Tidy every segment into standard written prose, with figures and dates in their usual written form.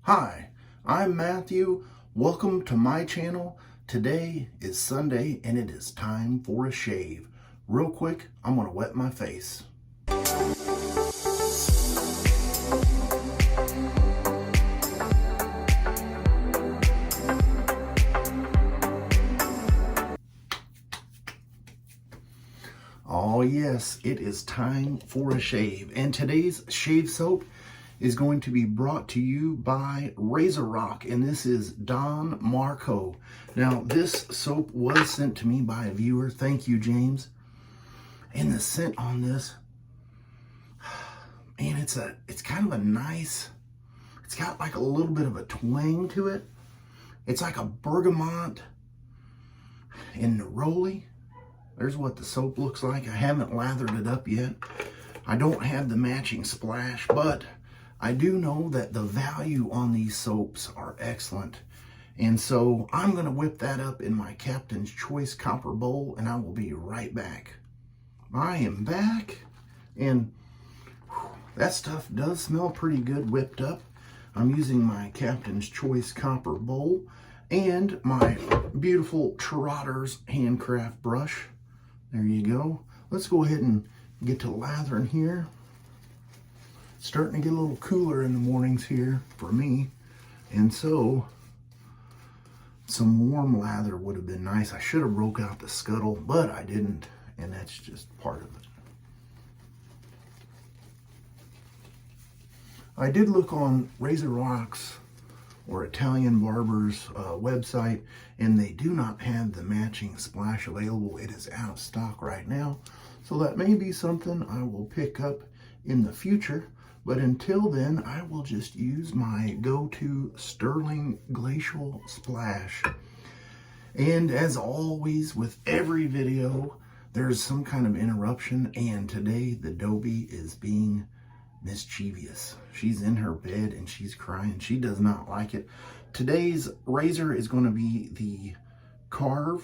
Hi, I'm Matthew. Welcome to my channel. Today is Sunday and it is time for a shave. Real quick, I'm gonna wet my face. Oh yes, it is time for a shave. And today's shave soap is going to be brought to you by Razorock, and this is Don Marco. Now, this soap was sent to me by a viewer. Thank you, James. And the scent on this, man, it's kind of a nice, it's got like a little bit of a twang to it. It's like a bergamot and neroli. There's what the soap looks like. I haven't lathered it up yet. I don't have the matching splash, but I do know that the value on these soaps are excellent. And so I'm going to whip that up in my Captain's Choice copper bowl, and I will be right back. I am back, and that stuff does smell pretty good whipped up. I'm using my Captain's Choice copper bowl and my beautiful Trotter's Handcraft brush. There you go. Let's go ahead and get to lathering here. It's starting to get a little cooler in the mornings here for me, and so some warm lather would have been nice. I should have broke out the scuttle, but I didn't, and that's just part of it. I did look on Razorock's or Italian Barber's website, and they do not have the matching splash available. It is out of stock right now, so that may be something I will pick up in the future. But until then, I will just use my go-to Stirling Glacial Splash. And as always, with every video, there's some kind of interruption, and today the Dobie is being mischievous. She's in her bed and she's crying. She does not like it. Today's razor is going to be the Karve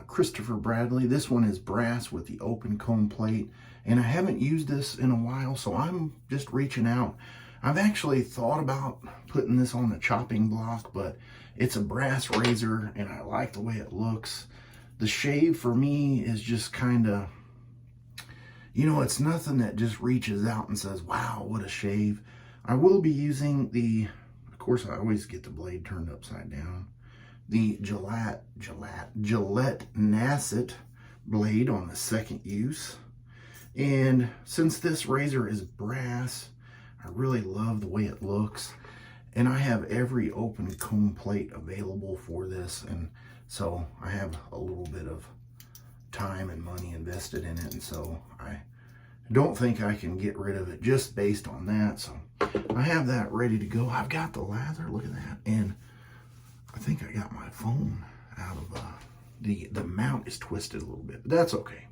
Christopher Bradley. This one is brass with the open comb plate, and I haven't used this in a while, so I'm just reaching out. I've actually thought about putting this on the chopping block, but it's a brass razor and I like the way it looks. The shave for me is just kind of, you know, it's nothing that just reaches out and says, wow, what a shave. I will be using of course I always get the blade turned upside down, the Gillette Nacet blade on the second use. And since this razor is brass, I really love the way it looks. And I have every open comb plate available for this. And so I have a little bit of time and money invested in it. And so I don't think I can get rid of it just based on that. So I have that ready to go. I've got the lather, look at that. And I think I got my phone out of the mount is twisted a little bit, but that's okay.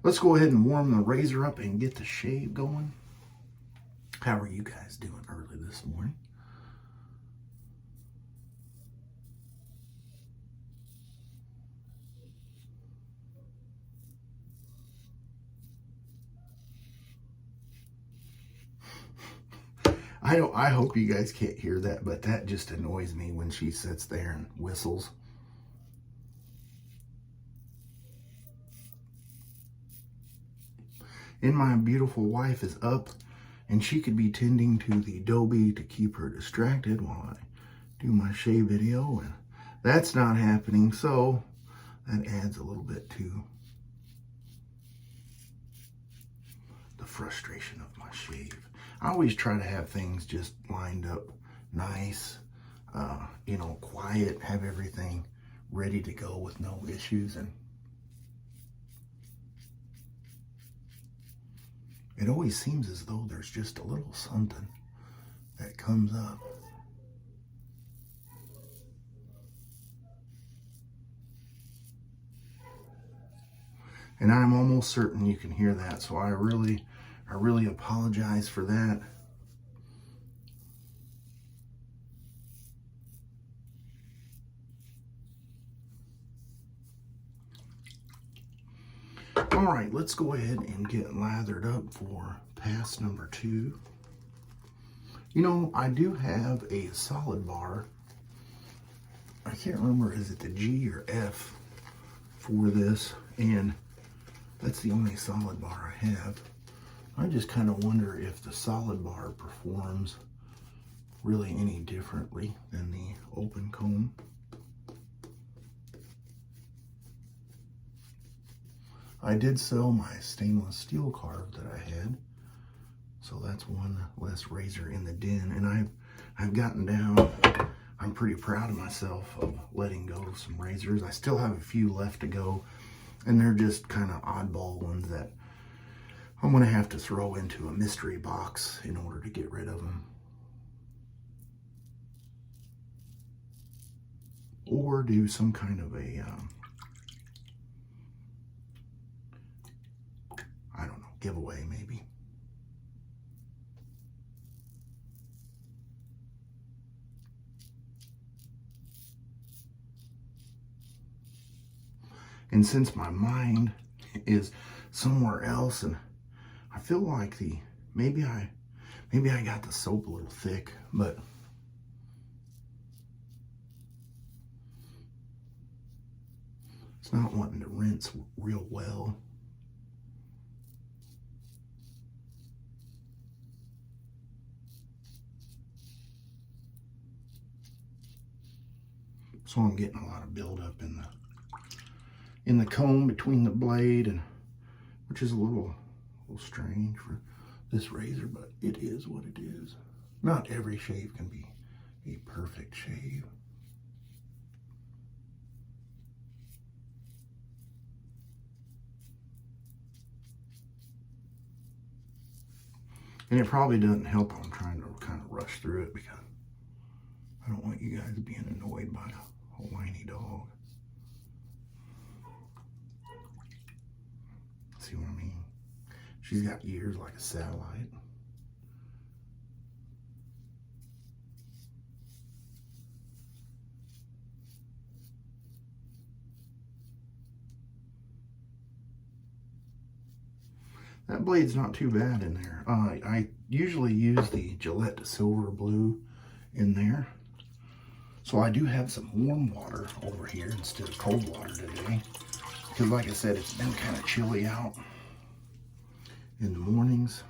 Let's go ahead and warm the razor up and get the shave going. How are you guys doing early this morning? I hope you guys can't hear that, but that just annoys me when she sits there and whistles. And my beautiful wife is up, and she could be tending to the Dobie to keep her distracted while I do my shave video, and that's not happening, so that adds a little bit to the frustration of my shave. I always try to have things just lined up nice, you know, quiet, have everything ready to go with no issues. And it always seems as though there's just a little something that comes up. And I'm almost certain you can hear that, so I really apologize for that. All right, let's go ahead and get lathered up for pass number 2. You know, I do have a solid bar. I can't remember, is it the G or F for this? And that's the only solid bar I have. I just kind of wonder if the solid bar performs really any differently than the open comb. I did sell my stainless steel carve that I had, so that's one less razor in the den. And I've gotten down, I'm pretty proud of myself of letting go of some razors. I still have a few left to go, and they're just kind of oddball ones that I'm going to have to throw into a mystery box in order to get rid of them. Or do some kind of a, I don't know, giveaway maybe. And since my mind is somewhere else, and I feel like maybe I got the soap a little thick, but it's not wanting to rinse real well. So I'm getting a lot of buildup in the comb between the blade, and which is a little strange for this razor, but it is what it is. Not every shave can be a perfect shave. And it probably doesn't help I'm trying to kind of rush through it, because I don't want you guys being annoyed by a whiny dog. See what I mean? She's got ears like a satellite. That blade's not too bad in there. I usually use the Gillette Silver Blue in there. So I do have some warm water over here instead of cold water today. Because like I said, it's been kind of chilly out in the mornings.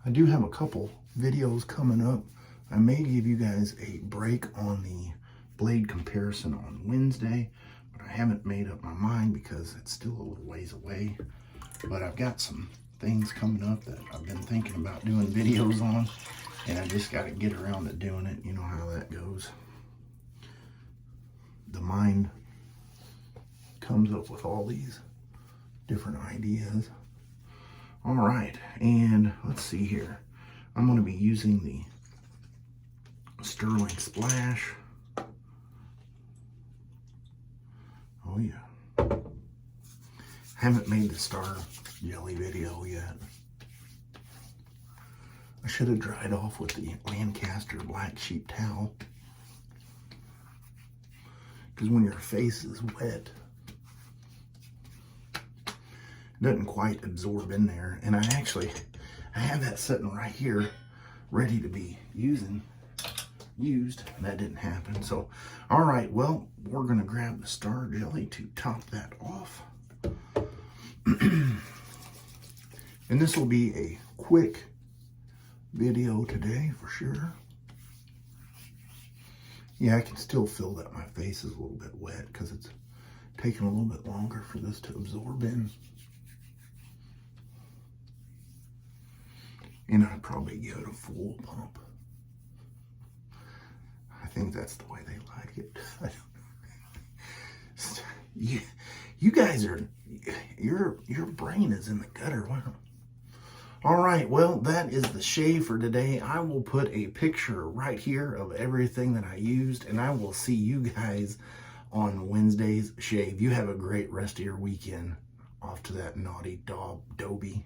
I do have a couple videos coming up. I may give you guys a break on the blade comparison on Wednesday, but I haven't made up my mind because it's still a little ways away. But I've got some things coming up that I've been thinking about doing videos on, and I just got to get around to doing it. You know how that goes. The mind comes up with all these different ideas. All right, and let's see here. I'm going to be using the Stirling Splash. Oh yeah. Haven't made the Star Jelly video yet. I should have dried off with the Lancaster black sheep towel. Because when your face is wet, it doesn't quite absorb in there. And I have that sitting right here ready to be used. That didn't happen. So, all right, well, we're going to grab the Star Jelly to top that off. And this will be a quick video today for sure. Yeah, I can still feel that my face is a little bit wet because it's taking a little bit longer for this to absorb in. And I'd probably give it a full pump. I think that's the way they like it. You guys are, your brain is in the gutter. Wow. All right, well, that is the shave for today. I will put a picture right here of everything that I used, and I will see you guys on Wednesday's shave. You have a great rest of your weekend. Off to that naughty dog, Dobie.